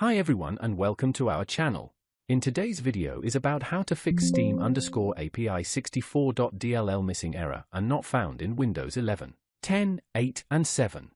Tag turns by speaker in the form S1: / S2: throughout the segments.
S1: Hi everyone and welcome to our channel. In today's video is about how to fix Steam_API 64.dll missing error and not found in Windows 11, 10, 8 and 7.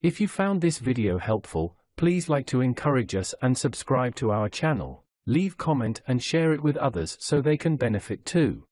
S1: If you found this video helpful, please like to encourage us and subscribe to our channel. Leave comment and share it with others so they can benefit too.